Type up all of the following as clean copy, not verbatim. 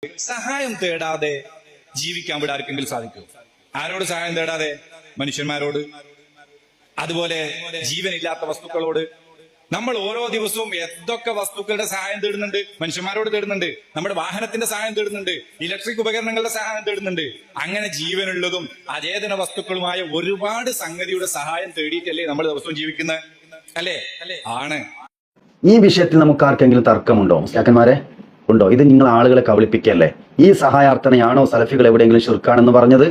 സഹായം തേടാതെ ജീവിക്കാൻ ഇവിടെ ആർക്കെങ്കിലും സാധിക്കും? ആരോട് സഹായം തേടാതെ? മനുഷ്യന്മാരോട്, അതുപോലെ ജീവനില്ലാത്ത വസ്തുക്കളോട്. നമ്മൾ ഓരോ ദിവസവും എന്തൊക്കെ വസ്തുക്കളുടെ സഹായം തേടുന്നുണ്ട്? മനുഷ്യന്മാരോട് തേടുന്നുണ്ട്, നമ്മുടെ വാഹനത്തിന്റെ സഹായം തേടുന്നുണ്ട്, ഇലക്ട്രിക് ഉപകരണങ്ങളുടെ സഹായം തേടുന്നുണ്ട്. അങ്ങനെ ജീവനുള്ളതും അചേതന വസ്തുക്കളുമായ ഒരുപാട് സംഗതിയുടെ സഹായം തേടിയിട്ടല്ലേ നമ്മൾ ദിവസവും ജീവിക്കുന്നത്? അല്ലേ? ആണ്. ഈ വിഷയത്തിൽ നമുക്ക് ആർക്കെങ്കിലും തർക്കമുണ്ടോ മുസ്ലിയാക്കന്മാരെ? ഉണ്ടോ? ഇത് നിങ്ങൾ ആളുകളെ കബളിപ്പിക്കല്ലേ? ഈ സഹായാർത്ഥനയാണോ സലഫികൾ എവിടെയെങ്കിലും ശിർക്കാണെന്ന് പറഞ്ഞത്?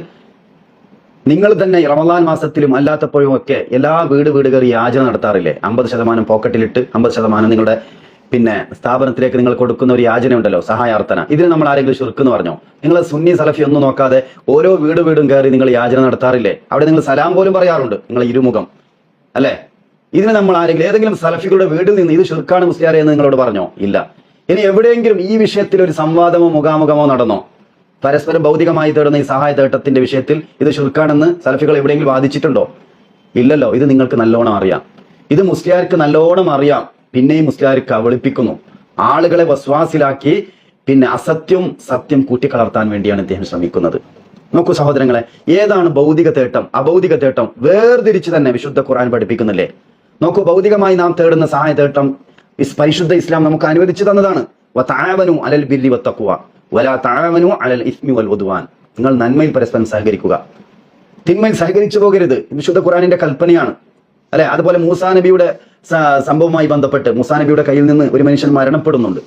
നിങ്ങൾ തന്നെ റമദാൻ മാസത്തിലും അല്ലാത്തപ്പോഴും ഒക്കെ എല്ലാ വീട് കയറി യാചന നടത്താറില്ലേ? 50% പോക്കറ്റിലിട്ട് 50% നിങ്ങളുടെ സ്ഥാപനത്തിലേക്ക് നിങ്ങൾ കൊടുക്കുന്ന ഒരു യാചന ഉണ്ടല്ലോ, സഹായാർത്ഥന. ഇതിന് നമ്മൾ ആരെങ്കിലും ശിർക്ക് പറഞ്ഞോ? നിങ്ങൾ സുന്നി സലഫി ഒന്നും നോക്കാതെ ഓരോ വീടും കയറി നിങ്ങൾ യാചന നടത്താറില്ലേ? അവിടെ നിങ്ങൾ സലാം പോലും പറയാറുണ്ട്, നിങ്ങൾ ഇരുമുഖം അല്ലെ? ഇതിന് നമ്മൾ ആരെങ്കിലും ഏതെങ്കിലും സലഫികളുടെ വീട്ടിൽ നിന്ന് ഇത് ശിർക്കാണ് മുസ്ലിയാരെ എന്ന് നിങ്ങളോട് പറഞ്ഞോ? ഇല്ല. ഇനി എവിടെയെങ്കിലും ഈ വിഷയത്തിൽ ഒരു സംവാദമോ മുഖാമുഖമോ നടന്നോ? പരസ്പരം ഭൗതികമായി തേടുന്ന ഈ സഹായ തേട്ടത്തിന്റെ വിഷയത്തിൽ ഇത് ശിർക്കാണെന്ന് സലഫികൾ എവിടെയെങ്കിലും വാദിച്ചിട്ടുണ്ടോ? ഇല്ലല്ലോ. ഇത് നിങ്ങൾക്ക് നല്ലോണം അറിയാം. ഇത് മുസ്ലിയാർക്ക് നല്ലോണം അറിയാം. പിന്നെയും മുസ്ലിയാർക്ക് കബളിപ്പിക്കുന്നു, ആളുകളെ വസ്വാസിലാക്കി സത്യം കൂട്ടിക്കലർത്താൻ വേണ്ടിയാണ് ഇദ്ദേഹം ശ്രമിക്കുന്നത്. നോക്കൂ സഹോദരങ്ങളെ, ഏതാണ് ഭൗതിക തേട്ടം അഭൗതിക തേട്ടം വേർതിരിച്ച് തന്നെ വിശുദ്ധ ഖുർആൻ പഠിപ്പിക്കുന്നില്ലേ? നോക്കൂ, ഭൗതികമായി നാം തേടുന്ന സഹായ തേട്ടം പരിശുദ്ധ ഇസ്ലാം നമുക്ക് അനുവദിച്ചു തന്നതാണ്. വതആവനു അലൽ ബിർരി വത്തഖ്വ വലാ തആവനു അലൽ ഇസ്മി വൽ ഉദ്വാൻ. നിങ്ങൾ നന്മയിൽ പരസ്പരം സഹകരിക്കുക, തിന്മയിൽ സഹകരിച്ചു പോകരുത്. വിശുദ്ധ ഖുർആനിന്റെ കൽപ്പനയാണ്, അല്ലെ? അതുപോലെ മൂസാ നബിയുടെ സംഭവവുമായി ബന്ധപ്പെട്ട് മൂസാ നബിയുടെ കയ്യിൽ നിന്ന് ഒരു മനുഷ്യൻ മരണപ്പെടുന്നുണ്ട്.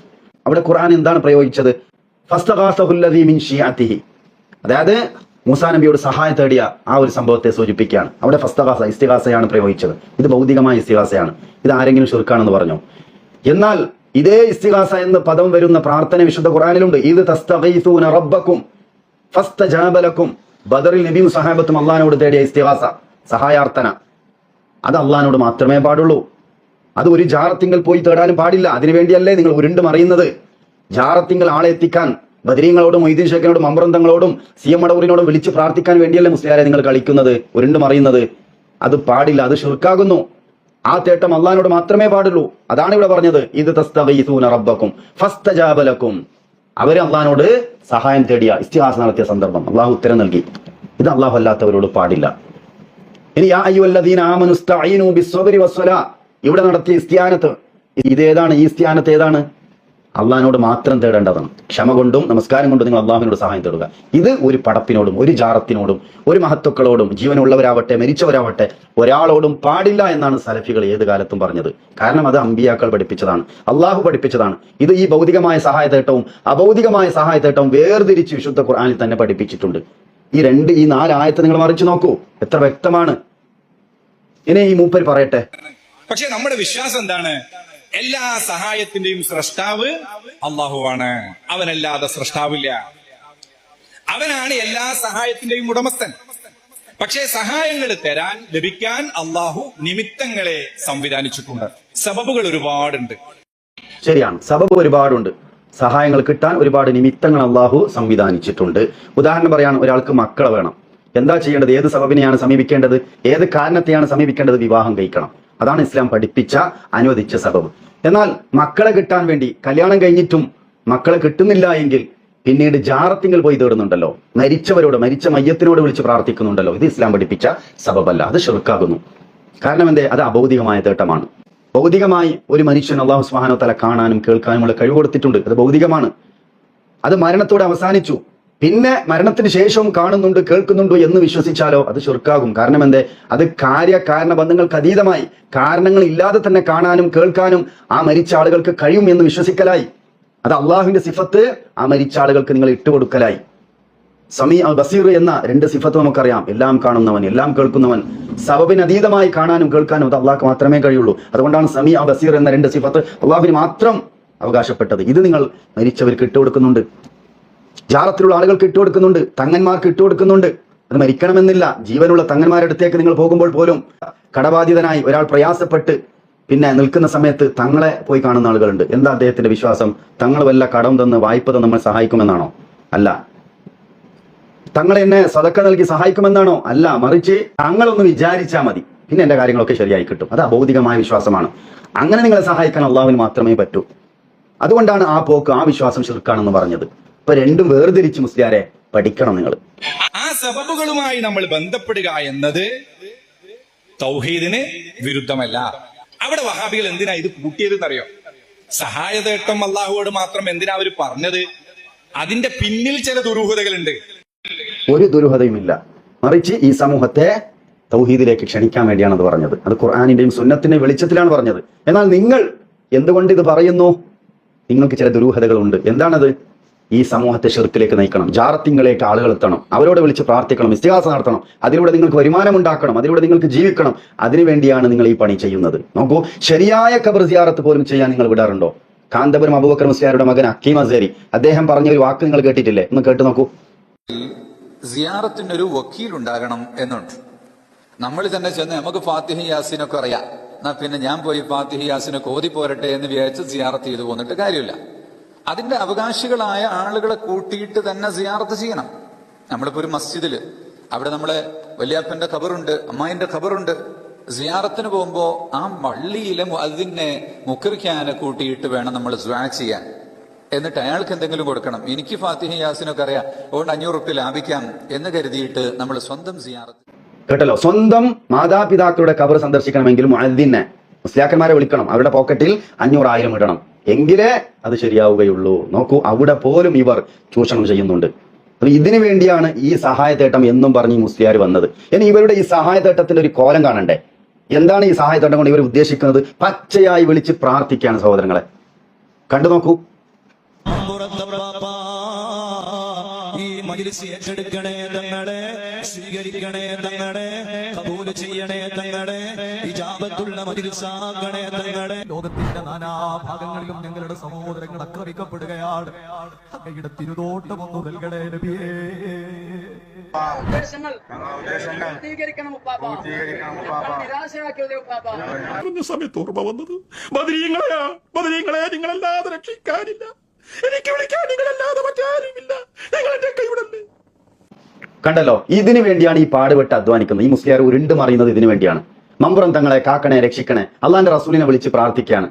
അവിടെ ഖുർആൻ എന്താണ് പ്രയോഗിച്ചത്? ഫസ്തഗാസഹുല്ലദീ മിൻ ശിഅതിഹി, അതായത് മൂസാ നബിയോട് സഹായം തേടിയ ആ ഒരു സംഭവത്തെ സൂചിപ്പിക്കുകയാണ്. അവിടെ ഫസ്തഗാസ ഇസ്തിഗാസയാണ് പ്രയോഗിച്ചത്. ഇത് ഭൗതികമായ ഇസ്തിഗാസയാണ്. ഇത് ആരെങ്കിലും ശിർക്കാണെന്ന് പറഞ്ഞോ? എന്നാൽ ഇതേ ഇസ്തിഗാസ എന്ന് പദം വരുന്ന പ്രാർത്ഥന വിശുദ്ധ ഖുർആനിലുണ്ട്. ഇത് തസ്തഗീസൂന റബ്ബക്കും ഫസ്തജാബ ലക്കും. ബദറിൽ നബിയും സഹാബത്തും അള്ളാഹിനോട് തേടിയ ഇസ്തിഗാസ, സഹായാർത്ഥന, അത് അള്ളാഹിനോട് മാത്രമേ പാടുള്ളൂ. അത് ഒരു ജാറത്തിങ്കൽ പോയി തേടാനും പാടില്ല. അതിനുവേണ്ടിയല്ലേ നിങ്ങൾ ഉരുണ്ട് മറിയുന്നത്? ജാറത്തിങ്കൽ ആളെ എത്തിക്കാൻ ബദരീങ്ങളോടും മൊയ്തീൻ ഷേഖിനോടും അമ്രന്തങ്ങളോടും സി എം മടവൂരിനോടും വിളിച്ച് പ്രാർത്ഥിക്കാൻ വേണ്ടിയല്ലേ മുസ്ലിയാരെ നിങ്ങൾ കളിക്കുന്നത്, ഉരുണ്ട് മറിയുന്നത്? അത് പാടില്ല, അത് ശിർക്കാകുന്നു. ആ തേട്ടം അള്ളാഹിനോട് മാത്രമേ പാടുള്ളൂ. അതാണ് ഇവിടെ പറഞ്ഞത്, ഇത് തസ്തഗീസൂന റബ്ബക്കും ഫസ്തജാബ ലക്കും. അവര് അള്ളാഹിനോട് സഹായം തേടിയ ഇസ്തിഹാസ നടത്തിയ സന്ദർഭം അള്ളാഹു ഉത്തരം നൽകി. ഇത് അള്ളാഹു അല്ലാത്തവരോട് പാടില്ല. ഇനി യാ അയ്യുഹല്ലദീന ആമനു ഇസ്തഈനു ബിസ്സബ്രി വസ്സലാ, ഇവിടെ നടത്തിയ ഇസ്തിയാനത്ത് ഇതേതാണ്? ഈ ഇസ്തിയാനത്ത് ഏതാണ്? അള്ളാഹിനോട് മാത്രം തേടേണ്ടതാണ്. ക്ഷമ കൊണ്ടും നമസ്കാരം കൊണ്ടും നിങ്ങൾ അള്ളാഹുവിനോട് സഹായം തേടുക. ഇത് ഒരു പടപ്പിനോടും ഒരു ജാറത്തിനോടും ഒരു മഹത്തുക്കളോടും ജീവനുള്ളവരാവട്ടെ മരിച്ചവരാവട്ടെ ഒരാളോടും പാടില്ല എന്നാണ് സലഫികൾ ഏത് കാലത്തും പറഞ്ഞത്. കാരണം അത് അമ്പിയാക്കൾ പഠിപ്പിച്ചതാണ്, അള്ളാഹു പഠിപ്പിച്ചതാണ്. ഇത് ഈ ഭൗതികമായ സഹായ തേട്ടവും അഭൗതികമായ സഹായ തേട്ടവും വേർതിരിച്ച് വിശുദ്ധ ഖുർആനിൽ തന്നെ പഠിപ്പിച്ചിട്ടുണ്ട്. ഈ 4 ആയത്ത് നിങ്ങൾ മറിച്ചു നോക്കൂ, എത്ര വ്യക്തമാണ്. ഇനി ഈ മൂപ്പർ പറയട്ടെ. പക്ഷെ നമ്മുടെ വിശ്വാസം എന്താണ്? എല്ലാ സഹായത്തിന്റെയും സ്രഷ്ടാവ് അള്ളാഹുവാണ്. അവനല്ലാതെ സ്രഷ്ടാവില്ല. അവനാണ് എല്ലാ സഹായത്തിന്റെയും ഉടമസ്ഥൻ. പക്ഷേ സഹായങ്ങൾ തരാൻ ലഭിക്കാൻ അള്ളാഹു നിമിത്തങ്ങളെ സംവിധാനിച്ചിട്ടുണ്ട്. സബബുകൾ ഒരുപാടുണ്ട്. ശരിയാണ്, സബബ് ഒരുപാടുണ്ട്. സഹായങ്ങൾ കിട്ടാൻ ഒരുപാട് നിമിത്തങ്ങൾ അള്ളാഹു സംവിധാനിച്ചിട്ടുണ്ട്. ഉദാഹരണം പറയാൻ, ഒരാൾക്ക് മക്കളെ വേണം. എന്താ ചെയ്യേണ്ടത്? ഏത് സബബിനെയാണ് സമീപിക്കേണ്ടത്? ഏത് കാരണത്തെയാണ് സമീപിക്കേണ്ടത്? വിവാഹം കഴിക്കണം. അതാണ് ഇസ്ലാം പഠിപ്പിച്ച അനുവദിച്ച സബബ്. എന്നാൽ മക്കളെ കിട്ടാൻ വേണ്ടി കല്യാണം കഴിഞ്ഞിട്ടും മക്കളെ കിട്ടുന്നില്ല എങ്കിൽ പിന്നീട് ജാറത്തിങ്ങൾ പോയി തേടുന്നുണ്ടല്ലോ, മരിച്ച മയ്യത്തിനോട് വിളിച്ച് പ്രാർത്ഥിക്കുന്നുണ്ടല്ലോ. ഇത് ഇസ്ലാം പഠിപ്പിച്ച സബബല്ല, അത് ശിർക്കാകുന്നു. കാരണം എന്തേ? അത് അഭൗതികമായ തേട്ടമാണ്. ഭൗതികമായി ഒരു മനുഷ്യൻ അല്ലാഹു സുബ്ഹാനഹു വ തആല കാണാനും കേൾക്കാനുമുള്ള കഴിവ് കൊടുത്തിട്ടുണ്ട്. അത് ഭൗതികമാണ്. അത് മരണത്തോടെ അവസാനിച്ചു. പിന്നെ മരണത്തിന് ശേഷവും കാണുന്നുണ്ട് കേൾക്കുന്നുണ്ട് എന്ന് വിശ്വസിച്ചാലോ അത് ശിർക്കാകും. കാരണം എന്തേ? അത് കാര്യകാരണ ബന്ധങ്ങൾക്ക് അതീതമായി കാരണങ്ങൾ ഇല്ലാതെ തന്നെ കാണാനും കേൾക്കാനും ആ മരിച്ച ആളുകൾക്ക് കഴിയും എന്ന് വിശ്വസിക്കലായി. അത് അള്ളാഹുവിന്റെ സിഫത്ത് ആ മരിച്ച ആളുകൾക്ക് നിങ്ങൾ ഇട്ടുകൊടുക്കലായി. സമീ അൽ ബസീർ എന്ന 2 സിഫത്ത് നമുക്കറിയാം. എല്ലാം കാണുന്നവൻ, എല്ലാം കേൾക്കുന്നവൻ. സബബിന് അതീതമായി കാണാനും കേൾക്കാനും അത് അള്ളാഹ്ക്ക് മാത്രമേ കഴിയുള്ളൂ. അതുകൊണ്ടാണ് സമീ അൽ ബസീർ എന്ന 2 സിഫത്ത് അള്ളാഹുവിന് മാത്രം അവകാശപ്പെട്ടത്. ഇത് നിങ്ങൾ മരിച്ചവർക്ക് ഇട്ടുകൊടുക്കുന്നുണ്ട്, ജാറത്തിലുള്ള ആളുകൾക്ക് ഇട്ടുകൊടുക്കുന്നുണ്ട്, തങ്ങന്മാർക്ക് ഇട്ടുകൊടുക്കുന്നുണ്ട്. അത് മരിക്കണമെന്നില്ല. ജീവനുള്ള തങ്ങന്മാരുടെ അടുത്തേക്ക് നിങ്ങൾ പോകുമ്പോൾ പോലും കടബാധിതനായി ഒരാൾ പ്രയാസപ്പെട്ട് നിൽക്കുന്ന സമയത്ത് തങ്ങളെ പോയി കാണുന്ന ആളുകളുണ്ട്. എന്താ അദ്ദേഹത്തിന്റെ വിശ്വാസം? തങ്ങൾ വല്ല കടം തന്ന് വായ്പ തന്ന് നമ്മൾ സഹായിക്കുമെന്നാണോ? അല്ല. തങ്ങൾ എന്നെ സദക്ക നൽകി സഹായിക്കുമെന്നാണോ? അല്ല. മറിച്ച് തങ്ങളൊന്ന് വിചാരിച്ചാൽ മതി, പിന്നെ എന്റെ കാര്യങ്ങളൊക്കെ ശരിയായി കിട്ടും. അത് അബൗദികമായ വിശ്വാസമാണ്. അങ്ങനെ നിങ്ങളെ സഹായിക്കാൻ അള്ളാഹുവിന് മാത്രമേ പറ്റൂ. അതുകൊണ്ടാണ് ആ പോക്ക്, ആ വിശ്വാസം ശിർക്കാണെന്ന് പറഞ്ഞത്. ഇപ്പൊ രണ്ടും വേർതിരിച്ച് മുസ്ലിയാരെ പഠിക്കണം നിങ്ങൾ. ആ സബബുകളുമായി നമ്മൾ ബന്ധപ്പെടുക എന്നത് തൗഹീദിന് വിരുദ്ധമല്ല. അവിടെ വഹാബികൾ എന്തിനാ ഇത് കൂട്ടിയതെന്നറിയോ? സഹായതേട്ടം അള്ളാഹുവോട് മാത്രം എന്തിനാ അവർ പറഞ്ഞത്? അതിന്റെ പിന്നിൽ ചില ദുരൂഹതകളുണ്ട്. ഒരു ദുരൂഹതയുമില്ല, മറിച്ച് ഈ സമൂഹത്തെ തൗഹീദിലേക്ക് ക്ഷണിക്കാൻ വേണ്ടിയാണ് അത് പറഞ്ഞത്. അത് ഖുർആനിന്റെയും സുന്നത്തിന്റെയും വെളിച്ചത്തിലാണ് പറഞ്ഞത്. എന്നാൽ നിങ്ങൾ എന്തുകൊണ്ട് ഇത് പറയുന്നു? നിങ്ങൾക്ക് ചില ദുരൂഹതകളുണ്ട്. എന്താണത്? ഈ സമൂഹത്തെ ഷിർക്കിലേക്ക് നയിക്കണം, ജാറത്തിങ്ങളിലേക്ക് ആളുകൾ എത്തണം, അവരോട് വിളിച്ച് പ്രാർത്ഥിക്കണം, ഇസ്തിഗാസ നടത്തണം, അതിലൂടെ നിങ്ങൾക്ക് വരുമാനം ഉണ്ടാക്കണം, അതിലൂടെ നിങ്ങൾക്ക് ജീവിക്കണം. അതിനുവേണ്ടിയാണ് നിങ്ങൾ ഈ പണി ചെയ്യുന്നത്. നോക്കൂ, ശരിയായ ഖബർ സിയാറത്ത് പോലും ചെയ്യാൻ നിങ്ങൾ വിടാറുണ്ടോ? കാന്തപുരം അബൂബക്കർ മുസ്ലിയാരുടെ മകൻ ഹക്കീം അസ്ഹരി അദ്ദേഹം പറഞ്ഞ ഒരു വാക്ക് നിങ്ങൾ കേട്ടിട്ടില്ലേ? ഒന്ന് കേട്ട് നോക്കൂ. സിയാറത്തിനൊരു വക്കീൽ ഉണ്ടാകണം എന്നുണ്ട്. നമ്മൾ തന്നെ ചെന്ന് നമുക്ക് ഫാത്തിഹ യാസീനൊക്കെ അറിയാം, എന്നാ പിന്നെ ഞാൻ പോയി ഫാത്തിഹ യാസീനൊക്കെ ഓതി പോരട്ടെ എന്ന് വിചാരിച്ച് സിയാറത്ത് ചെയ്തു പോന്നിട്ട് കാര്യമില്ല. അതിന്റെ അവകാശികളായ ആളുകളെ കൂട്ടിയിട്ട് തന്നെ സിയാറത്ത് ചെയ്യണം. നമ്മളിപ്പോ ഒരു മസ്ജിദില് അവിടെ നമ്മളെ വല്യാപ്പന്റെ ഖബറുണ്ട്, അമ്മായിന്റെ ഖബറുണ്ട്. സിയാറത്തിന് പോകുമ്പോ ആ പള്ളിയിലെ അതിനെ മുക്കറിക്കാനെ കൂട്ടിയിട്ട് വേണം നമ്മൾ ദുആ ചെയ്യാൻ. എന്നിട്ട് അയാൾക്ക് എന്തെങ്കിലും കൊടുക്കണം. എനിക്ക് ഫാത്തിഹ യാസിനൊക്കെ അറിയാം, അതുകൊണ്ട് 500 റുപ്യ ലാഭിക്കാം എന്ന് കരുതിയിട്ട് നമ്മൾ സ്വന്തം സിയാറത്ത്. കേട്ടല്ലോ, സ്വന്തം മാതാപിതാക്കളുടെ ഖബർ സന്ദർശിക്കണമെങ്കിൽ മുഅദ്ദിനെ മുസ്ലിയാക്കന്മാരെ വിളിക്കണം, അവരുടെ പോക്കറ്റിൽ 500,000 ഇടണം, എങ്കിലേ അത് ശരിയാവുകയുള്ളൂ. നോക്കൂ, അവിടെ പോലും ഇവർ ചൂഷണം ചെയ്യുന്നുണ്ട്. ഇതിനു വേണ്ടിയാണ് ഈ സഹായത്തേട്ടം എന്നും പറഞ്ഞ് ഈ മുസ്ലിയാർ വന്നത്. ഇനി ഇവരുടെ ഈ സഹായത്തേട്ടത്തിന്റെ ഒരു കോലം കാണണ്ടേ? എന്താണ് ഈ സഹായത്തേട്ടം കൊണ്ട് ഇവർ ഉദ്ദേശിക്കുന്നത്? പച്ചയായി വിളിച്ച് പ്രാർത്ഥിക്കുകയാണ് സഹോദരങ്ങളെ. കണ്ടു നോക്കൂ. ഈ മജ്‌ലിസ് ഏറ്റെടുക്കണേ തങ്ങളെ, സ്വീകരിക്കണേ തങ്ങളെ, കബൂൽ ചെയ്യണേ തങ്ങളെ, ഇജാബത്തുള്ള മജ്‌ലിസാക്കണേ തങ്ങളെ. ലോകത്തിന്റെ നാനാഭാഗങ്ങളിലും ഞങ്ങളുടെ സഹോദരങ്ങൾ ആക്രമിക്കപ്പെടുകയാണ്. അങ്ങയുടെ തിരുതോട്ടം ഒന്ന് നൽകണേ നബിയേ. പറഞ്ഞ സമയത്ത് ഓർമ്മ വന്നത് ബദരീങ്ങളെയാ. ബദരീങ്ങളെ നിങ്ങളല്ലാതെ രക്ഷിക്കാനില്ല, എനിക്ക് വിളിക്കാൻ നിങ്ങളല്ലാതെ മറ്റാരുമില്ല, നിങ്ങൾ എന്റെ കൈവിടല്ലേ. കണ്ടല്ലോ, ഇതിനു വേണ്ടിയാണ് ഈ പാടുപെട്ട് അധ്വാനിക്കുന്നത്. ഈ മുസ്ലിയാർ ഉരുണ്ട് മറിയുന്നത് ഇതിനു വേണ്ടിയാണ്. മമ്പുറം തങ്ങളെ കാക്കണേ, രക്ഷിക്കണേ, അള്ളാന്റെ റസൂലിനെ വിളിച്ച് പ്രാർത്ഥിക്കുകയാണ്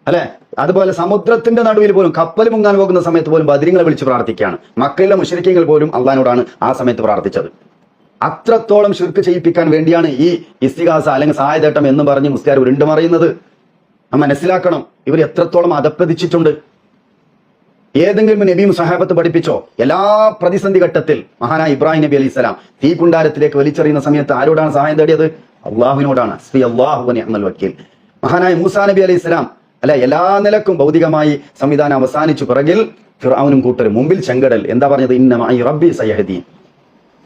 അല്ലെ. അതുപോലെ സമുദ്രത്തിന്റെ നടുവിൽ പോലും കപ്പൽ മുങ്ങാൻ പോകുന്ന സമയത്ത് പോലും ബദരീങ്ങളെ വിളിച്ച് പ്രാർത്ഥിക്കുകയാണ്. മക്കയിലെ മുശ്രിക്കീങ്ങൾ പോലും അള്ളാഹിനോടാണ് ആ സമയത്ത് പ്രാർത്ഥിച്ചത്. അത്രത്തോളം ശിർക്ക് ചെയ്യിപ്പിക്കാൻ വേണ്ടിയാണ് ഈ ഇസ്തിഗാസ അല്ലെങ്കിൽ സഹായതേട്ടം എന്ന് പറഞ്ഞ് മുസ്ലിയാർ ഉരുണ്ട് മറിയുന്നത്. മനസ്സിലാക്കണം, ഇവർ എത്രത്തോളം അധപ്പതിച്ചിട്ടുണ്ട്. ഏതെങ്കിലും നബിയും സഹാബത്ത് പഠിപ്പിച്ചോ? എല്ലാ പ്രതിസന്ധി ഘട്ടത്തിൽ മഹാനായ ഇബ്രാഹിം നബി അലൈഹി സ്വലാം തീ കുണ്ടാരത്തിലേക്ക് വലിച്ചെറിയുന്ന സമയത്ത് ആരോടാണ് സഹായം തേടിയത്? അള്ളാഹുവിനോടാണ്. ഹസ്ബി അല്ലാഹു വ നിഅ്മൽ വക്കീൽ. മഹാനായ മൂസാ നബി അലൈഹി സ്വലാം അല്ലെ, എല്ലാ നിലക്കും ഭൗതികമായി സംവിധാനം അവസാനിച്ചു. പിറകിൽ ഫിർഔനും കൂട്ടരും, മുമ്പിൽ ചെങ്കടൽ. എന്താ പറഞ്ഞത്? ഇന്ന മഅഇ റബ്ബി സയഹ്ദീൻ.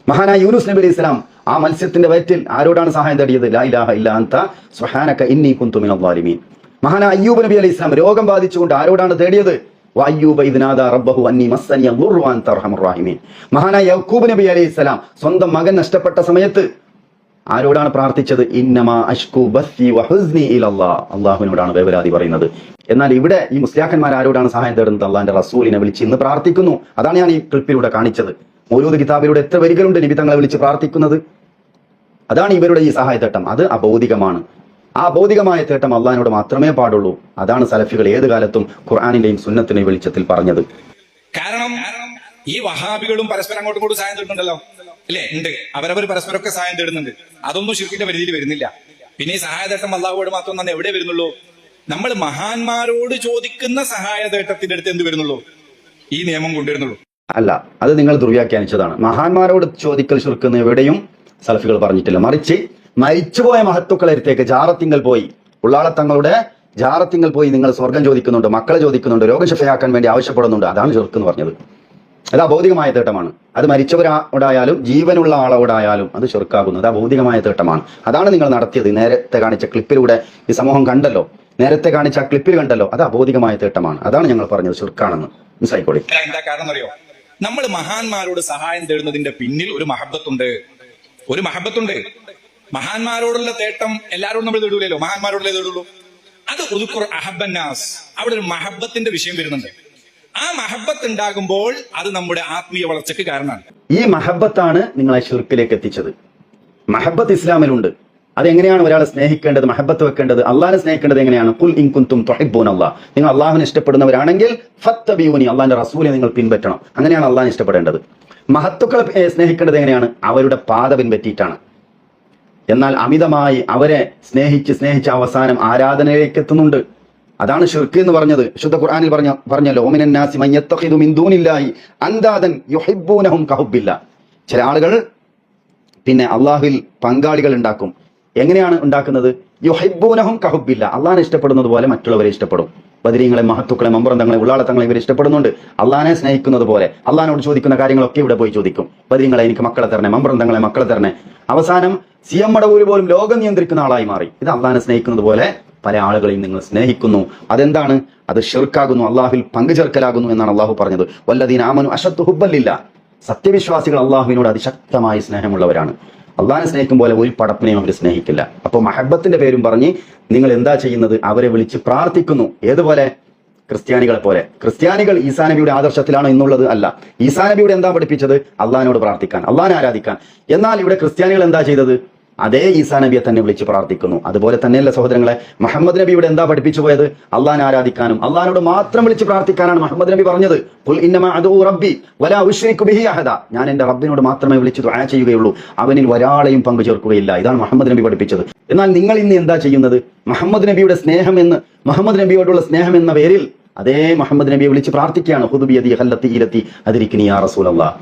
മഹാനായ യൂനുസ് നബി അലൈഹി സ്വലാം ആ മത്സ്യത്തിന്റെ വയറ്റിൽ ആരോടാണ് സഹായം തേടിയത്? ലാ ഇലാഹ ഇല്ലാ അൻത സുബ്ഹാനക ഇന്നി കുന്തു മിനൽ ളാലിമീൻ. മഹാനായ അയ്യൂബ് നബി അലൈഹി സ്വലാം രോഗം ബാധിച്ചുകൊണ്ട് ആരോടാണ് തേടിയത്? മഹാനായ യഅ്ഖൂബ് നബി അലൈഹി സ്വലാം സ്വന്തം മകൻ നഷ്ടപ്പെട്ട സമയത്ത് ആരോടാണ് പ്രാർത്ഥിച്ചത്? ഇന്നമാ അശ്കു ബസ്സി വഹുസ്നി ഇലല്ലാഹ്. അള്ളാഹുവിനോടാണ് വേവലാതി പറയുന്നത്. എന്നാൽ ഇവിടെ ഈ മുസ്ലിയാക്കന്മാർ ആരോടാണ് സഹായം തേടുന്നത്? അള്ളാഹിന്റെ റസൂലിനെ വിളിച്ച് ഇന്ന് പ്രാർത്ഥിക്കുന്നു. അതാണ് ഞാൻ ഈ ക്ലിപ്പിലൂടെ കാണിച്ചത്. മൗലൂദ് കിതാബിലൂടെ എത്ര വരികളുണ്ട് നബി തങ്ങളെ വിളിച്ച് പ്രാർത്ഥിക്കുന്നത്. അതാണ് ഇവരുടെ ഈ സഹായത്തേട്ടം. അത് അബൗദികമാണ്. ആ ഭൗതികമായ തേട്ടം അള്ളാഹിനോട് മാത്രമേ പാടുള്ളൂ. അതാണ് സലഫികൾ ഏത് കാലത്തും ഖുർആനിന്റെയും സുന്നത്തിന്റെയും വെളിച്ചത്തിൽ പറഞ്ഞത്. കാരണം ഈ വഹാബികളും പരസ്പരം അങ്ങോട്ടും ഇങ്ങോട്ടും സഹായം തേടുന്നുണ്ടല്ലോ, അല്ലേ? ഉണ്ട്, അവരവർ പരസ്പരമൊക്കെ സഹായം തേടുന്നുണ്ട്. അതൊന്നും ശിർക്കിന്റെ പരിധിയിൽ വരുന്നില്ല. പിന്നെ ഈ സഹായതേട്ടം അള്ളാഹുവോട് മാത്രം തന്നെ എവിടെ വരുന്നുള്ളൂ? നമ്മൾ മഹാന്മാരോട് ചോദിക്കുന്ന സഹായതേട്ടത്തിന്റെ അടുത്ത് എന്ത് വരുന്നുള്ളൂ? ഈ നിയമം കൊണ്ടുവരുന്നുള്ളൂ. അല്ല, അത് നിങ്ങൾ ദുർവ്യാഖ്യാനിച്ചതാണ്. മഹാന്മാരോട് ചോദിക്കൽ ശിർക്കെന്ന് എവിടെയും സലഫികൾ പറഞ്ഞിട്ടില്ല. മറിച്ച് മരിച്ചുപോയ മഹത്തുക്കളടുത്തേക്ക് ജാറത്തിങ്കൽ പോയി, ഉള്ളാളത്തങ്ങളുടെ ജാറത്തിങ്കൽ പോയി നിങ്ങൾ സ്വർഗം ചോദിക്കുന്നുണ്ട്, മക്കളെ ചോദിക്കുന്നുണ്ട്, രോഗം ശഫയാക്കാൻ വേണ്ടി ആവശ്യപ്പെടുന്നുണ്ട്. അതാണ് ശിർക്ക് എന്ന് പറഞ്ഞത്. അത് അഭൗതികമായ തേട്ടമാണ്. അത് മരിച്ചവരോടായാലും ജീവനുള്ള ആളോടായാലും അത് ശിർക്കാകുന്നത് അഭൗതികമായ തേട്ടമാണ്. അതാണ് നിങ്ങൾ നടത്തിയത്. നേരത്തെ കാണിച്ച ക്ലിപ്പിലൂടെ ഈ സമൂഹം കണ്ടല്ലോ, നേരത്തെ കാണിച്ച ആ ക്ലിപ്പിൽ കണ്ടല്ലോ, അത് അഭൗതികമായ തേട്ടമാണ്. അതാണ് ഞങ്ങൾ പറഞ്ഞത് ശിർക്കാണെന്ന്. മനസ്സിലായിക്കോളി. എന്താ കാരണം അറിയോ? നമ്മൾ മഹാന്മാരോട് സഹായം തേടുന്നതിന്റെ പിന്നിൽ ഒരു മഹബത്തുണ്ട്. ഒരു മഹബത്തുണ്ട്. മഹാന്മാരോടുള്ള തേട്ടം എല്ലാവരോടും നമ്മൾ തേടൂലല്ലോ, മഹാന്മാരോടല്ലേ തേടുള്ളൂ. അത് ഉദ്കുർ അഹബ്ബന്നാസ്, അവിടെ ഒരു മഹബത്തിന്റെ വിഷയം വരുന്നുണ്ട്. ആ മഹബത്ത് ഉണ്ടാകുമ്പോൾ അത് നമ്മുടെ ആത്മീയ വളർച്ചയ്ക്ക് കാരണമാണ്. ഈ മഹബത്താണ് നിങ്ങളെ ശിർക്കിലേക്ക് എത്തിച്ചത്. മഹബത്ത് ഇസ്ലാമിലുണ്ട്. അതെങ്ങനെയാണ് ഒരാളെ സ്നേഹിക്കേണ്ടത്, മഹബത്ത് വെക്കേണ്ടത്, അള്ളാഹിനെ സ്നേഹിക്കേണ്ടത് എങ്ങനെയാണ്? ഖുൽ ഇൻ കുൻതും തുഹിബ്ബൂന അല്ലാഹ്, നിങ്ങൾ അള്ളാഹുവിനെ ഇഷ്ടപ്പെടുന്നവരാണെങ്കിൽ ഫത്തബിഊനി, അള്ളാഹിന്റെ റസൂലിനെ നിങ്ങൾ പിൻപറ്റണം. അങ്ങനെയാണ് അള്ളാഹിനെ ഇഷ്ടപ്പെടേണ്ടത്. മഹത്തുക്കളെ സ്നേഹിക്കേണ്ടത് എങ്ങനെയാണ്? അവരുടെ പാത പിൻപറ്റിയിട്ടാണ്. എന്നാൽ അമിതമായി അവരെ സ്നേഹിച്ച് അവസാനം ആരാധനയിലേക്ക് എത്തുന്നുണ്ട്. അതാണ് ശിർക്ക് എന്ന് പറഞ്ഞത്. ശുദ്ധ ഖുർആനിൽ പറഞ്ഞല്ലോ, ഒമിനൻ നാസി മൻ യത്തഖിദു മിൻ ദൂനില്ലാഹി അൻദാദൻ യുഹിബ്ബൂനഹും കഹുബ്ബില്ലാഹ്. ചില ആളുകൾ പിന്നെ അള്ളാഹുവിൽ പങ്കാളികൾ ഉണ്ടാക്കും. എങ്ങനെയാണ് ഉണ്ടാക്കുന്നത്? യുഹിബ്ബൂനഹും കഹുബ്ബില്ലാഹ്, അള്ളാഹിനെ ഇഷ്ടപ്പെടുന്നത് പോലെ മറ്റുള്ളവരെ ഇഷ്ടപ്പെടും. ബദരീങ്ങളെ, മഹത്തുക്കളെ, മമ്പറന്തങ്ങളെ, ഉള്ളാളത്തങ്ങളെ ഇവർ ഇഷ്ടപ്പെടുന്നുണ്ട്. അള്ളാഹിനെ സ്നേഹിക്കുന്നത് പോലെ അള്ളാഹിനോട് ചോദിക്കുന്ന കാര്യങ്ങളൊക്കെ ഇവിടെ പോയി ചോദിക്കും. ബദരീങ്ങളെ എനിക്ക് മക്കളെ തരണേ, മമ്പറന്തങ്ങളെ മക്കളെ തരണേ. അവസാനം സിഎം മടവൂര് പോലും ലോകം നിയന്ത്രിക്കുന്ന ആളായി മാറി. ഇത് അള്ളാഹിനെ സ്നേഹിക്കുന്നത് പോലെ പല ആളുകളെയും നിങ്ങൾ സ്നേഹിക്കുന്നു. അതെന്താണ്? അത് ഷിർക്കാകുന്നു, അള്ളാഹുവിൽ പങ്കുചേർക്കലാകുന്നു എന്നാണ് അള്ളാഹു പറഞ്ഞത്. വല്ലദീന ആമനു അശദ്ദു ഹുബ്ബല്ലില്ലാഹ്, സത്യവിശ്വാസികൾ അള്ളാഹുവിനോട് അതിശക്തമായി സ്നേഹമുള്ളവരാണ്. അള്ളാഹിനെ സ്നേഹിക്കും പോലെ ഒരു പടപ്പിനെയും അവർ സ്നേഹിക്കില്ല. അപ്പോൾ മഹബത്തിന്റെ പേരും പറഞ്ഞ് നിങ്ങൾ എന്താ ചെയ്യുന്നത്? അവരെ വിളിച്ച് പ്രാർത്ഥിക്കുന്നു. ഏതുപോലെ? ക്രിസ്ത്യാനികളെ പോലെ. ക്രിസ്ത്യാനികൾ ഈസാ നബിയുടെ ആദർശത്തിലാണോ എന്നുള്ളത് അല്ല. ഈസാ നബിയുടെ എന്താ പഠിപ്പിച്ചത്? അള്ളാഹിനോട് പ്രാർത്ഥിക്കാൻ, അള്ളാഹിനെ ആരാധിക്കാൻ. എന്നാൽ ഇവിടെ ക്രിസ്ത്യാനികൾ എന്താ ചെയ്തത്? അതേ ഈസാ നബിയെ തന്നെ വിളിച്ച് പ്രാർത്ഥിക്കുന്നു. അതുപോലെ തന്നെയല്ല സഹോദരങ്ങളെ, മുഹമ്മദ് നബി ഇവിടെ എന്താ പഠിപ്പിച്ചു പോയത്? അള്ളാഹിനെ ആരാധിക്കാനും അള്ളാഹിനോട് മാത്രം വിളിച്ച് പ്രാർത്ഥിക്കാനാണ് മുഹമ്മദ് നബി പറഞ്ഞത്. ഖുൽ ഇന്നമാ അദഉ റബ്ബി വലാ ഉശ്രികു ബിഹി അഹദ, ഞാൻ എന്റെ റബ്ബിനോട് മാത്രമേ വിളിച്ച് ദുആ ചെയ്യുകയുള്ളൂ, അവനിൽ ഒരാളെയും പങ്കു ചേർക്കുകയില്ല. ഇതാണ് മുഹമ്മദ് നബി പഠിപ്പിച്ചത്. എന്നാൽ നിങ്ങൾ ഇന്ന് എന്താ ചെയ്യുന്നത്? മുഹമ്മദ് നബിയുടെ സ്നേഹം എന്ന്, മുഹമ്മദ് നബിയോടുള്ള സ്നേഹം എന്ന പേരിൽ അതേ മുഹമ്മദ് നബിയെ വിളിച്ച് പ്രാർത്ഥിക്കുകയാണ്. ഹുദുബിയദി ഹല്ലത്തി ഇലത്തി അദ്രിക്നി യാ റസൂലല്ലാഹ്.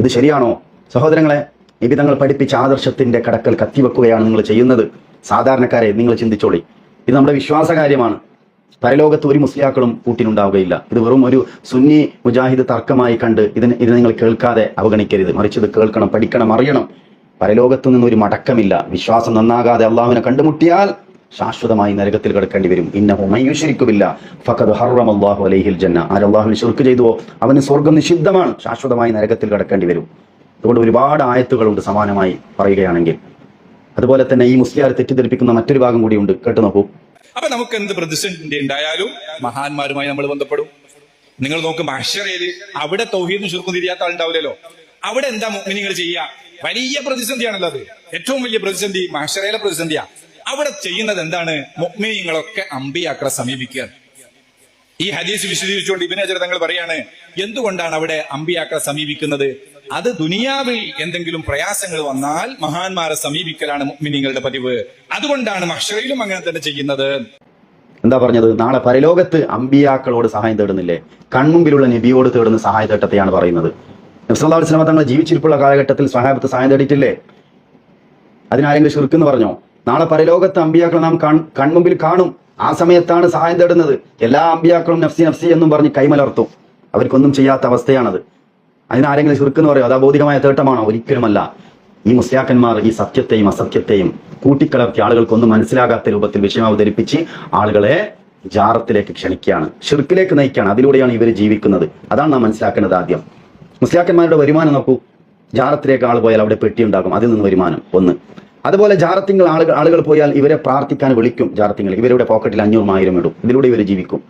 ഇത് ശരിയാണോ സഹോദരങ്ങളെ? നബി തങ്ങൾ പഠിപ്പിച്ച ആദർശത്തിന്റെ കടക്കൽ കത്തിവെക്കുകയാണ് നിങ്ങൾ ചെയ്യുന്നത്. സാധാരണക്കാരെ നിങ്ങൾ ചിന്തിച്ചോളി, ഇത് നമ്മുടെ വിശ്വാസ കാര്യമാണ്. പരലോകത്ത് ഒരു മുസ്ലിയാക്കളും കൂട്ടിനുണ്ടാവുകയില്ല. ഇത് വെറും ഒരു സുന്നി മുജാഹിദ് തർക്കമായി കണ്ട് ഇത് നിങ്ങൾ കേൾക്കാതെ അവഗണിക്കരുത്. മറിച്ച് ഇത് കേൾക്കണം, പഠിക്കണം, അറിയണം. പരലോകത്തു നിന്നൊരു മടക്കമില്ല. വിശ്വാസം നന്നാകാതെ അള്ളാഹുവിനെ കണ്ടുമുട്ടിയാൽ ശാശ്വതമായി നരകത്തിൽ കിടക്കേണ്ടി വരും. ഇന്നഹു മൻ യുശ്രികു ബില്ലാഹ് ഫഖദ് ഹറമല്ലാഹു അലൈഹിൽ ജന്ന, ആര് അള്ളാഹുവിനെ ശിർക്ക് ചെയ്തുവോ അവന് സ്വർഗ്ഗം നിഷിദ്ധമാണ്, ശാശ്വതമായി നരകത്തിൽ കിടക്കേണ്ടി വരും. അതുകൊണ്ട് ഒരുപാട് ആയത്തുകളുണ്ട് സമാനമായി പറയുകയാണെങ്കിൽ. അതുപോലെ തന്നെ ഈ മുസ്ലിയാർ തെറ്റിദ്ധരിപ്പിക്കുന്ന മറ്റൊരു ഭാഗം കൂടിയുണ്ട്, കേട്ടു നോക്കൂ. അപ്പൊ നമുക്ക് എന്ത് പ്രതിസന്ധി ഉണ്ടായാലും മഹാന്മാരുമായി നമ്മൾ ബന്ധപ്പെടും. നിങ്ങൾ നോക്ക്, മഹ്ശറയിൽ അവിടെ തൗഹീദും ശിർക്കും തിരിയാത്ത ആളുണ്ടാവില്ലല്ലോ. അവിടെ എന്താ മുഅ്മിനീങ്ങൾ ചെയ്യുക? വലിയ പ്രതിസന്ധിയാണല്ലോ അത്. ഏറ്റവും വലിയ പ്രതിസന്ധി മഹ്ശറയിലെ പ്രതിസന്ധിയാ. അവിടെ ചെയ്യുന്നത് എന്താണ്? മുഅ്മിനീങ്ങളൊക്കെ അമ്പിയാക്കളെ സമീപിക്കുക. ഈ ഹദീസ് വിശദീകരിച്ചുകൊണ്ട് ഇബ്നു ഹജർ തങ്ങൾ പറയാണ്, എന്തുകൊണ്ടാണ് അവിടെ അമ്പിയാക്കളെ സമീപിക്കുന്നത്? അത് ദുനിയാവിൽ എന്തെങ്കിലും പ്രയാസങ്ങൾ വന്നാൽ മഹാന്മാരെ സമീപിക്കലാണ് മുഅ്മിനീങ്ങളുടെ പതിവ്. അതുകൊണ്ടാണ് മഹ്ശറയിലും അങ്ങനെ തന്നെ ചെയ്യുന്നത്. എന്താ പറഞ്ഞത്? നാളെ പരലോകത്ത് അമ്പിയാക്കളോട് സഹായം തേടുന്നില്ലേ? കൺമുമ്പിലുള്ള നബിയോട് തേടുന്ന സഹായ തേട്ടത്തെയാണ് പറയുന്നത്. നബി സല്ലല്ലാഹു അലൈഹി വസല്ലം തങ്ങൾ ജീവിച്ചിരിപ്പുള്ള കാലഘട്ടത്തിൽ സ്വഹാബത്ത് സഹായം തേടിയിട്ടില്ലേ? അതിനാരെങ്കിലും ശിർക്ക് എന്ന് പറഞ്ഞോ? നാളെ പരലോകത്ത് അമ്പിയാക്കളെ നാം കൺമുമ്പിൽ കാണും. ആ സമയത്താണ് സഹായം തേടുന്നത്. എല്ലാ അമ്പിയാക്കളും നഫ്സി നഫ്സി എന്നും പറഞ്ഞ് കൈമലർത്തും. അവർക്കൊന്നും ചെയ്യാത്ത അവസ്ഥയാണത്. അതിനാരെങ്കിലും ശിർക്ക് എന്ന് പറയോ? അത് അബോധികമായ തേട്ടമാണോ? ഒരിക്കലുമല്ല. ഈ മുസ്ലിയാക്കന്മാർ ഈ സത്യത്തെയും അസത്യത്തെയും കൂട്ടിക്കലർത്തി ആളുകൾക്കൊന്നും മനസ്സിലാകാത്ത രൂപത്തിൽ വിഷയം അവതരിപ്പിച്ച് ആളുകളെ ജാറത്തിലേക്ക് ക്ഷണിക്കുകയാണ്, ഷിർക്കിലേക്ക് നയിക്കുകയാണ്. അതിലൂടെയാണ് ഇവർ ജീവിക്കുന്നത്. അതാണ് നാം മനസ്സിലാക്കേണ്ടത്. ആദ്യം മുസ്ലിയാക്കന്മാരുടെ വരുമാനം നോക്കൂ. ജാറത്തിലേക്ക് ആൾ പോയാൽ അവിടെ പെട്ടി ഉണ്ടാകും, അതിൽ നിന്ന് വരുമാനം ഒന്ന്. അതുപോലെ ജാറത്തിങ്ങൾ ആളുകൾ പോയാൽ ഇവരെ പ്രാർത്ഥിക്കാൻ വിളിക്കും. ജാറത്തിങ്ങൾ ഇവരുടെ പോക്കറ്റിൽ 500,000 ഇടും. ഇതിലൂടെ ഇവർ ജീവിക്കും.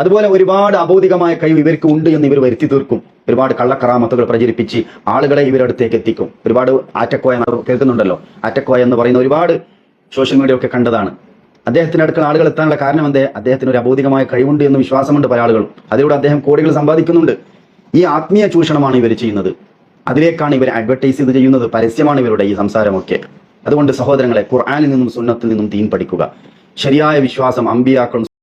അതുപോലെ ഒരുപാട് അബോധികമായ കഴിവ് ഇവർക്ക് ഉണ്ട് എന്ന് ഇവർ വരുത്തി തീർക്കും. ഒരുപാട് കള്ളക്കറാമത്തുകൾ പ്രചരിപ്പിച്ച് ആളുകളെ ഇവരടുത്തേക്ക് എത്തിക്കും. ഒരുപാട് ആറ്റക്കോയ കേൾക്കുന്നുണ്ടല്ലോ. ആറ്റക്കോയ എന്ന് പറയുന്ന ഒരുപാട് സോഷ്യൽ മീഡിയ ഒക്കെ കണ്ടതാണ്. അദ്ദേഹത്തിന്റെ അടുക്കൽ ആളുകൾ എത്താനുള്ള കാരണം എന്തേ? അദ്ദേഹത്തിന് ഒരു അബോധികമായ കഴിവുണ്ട് എന്ന് വിശ്വാസമുണ്ട് പല ആളുകളും. അതിലൂടെ അദ്ദേഹം കോടികൾ സമ്പാദിക്കുന്നുണ്ട്. ഈ ആത്മീയ ചൂഷണമാണ് ഇവർ ചെയ്യുന്നത്. അതിലേക്കാണ് ഇവർ അഡ്വർടൈസ് ചെയ്ത് ചെയ്യുന്നത്. പരസ്യമാണ് ഇവരുടെ ഈ സംസാരമൊക്കെ. അതുകൊണ്ട് സഹോദരങ്ങളെ, ഖുർആനിൽ നിന്നും സുന്നത്തിൽ നിന്നും ദീൻ പഠിക്കുക. ശരിയായ വിശ്വാസം അമ്പിയാക്കളും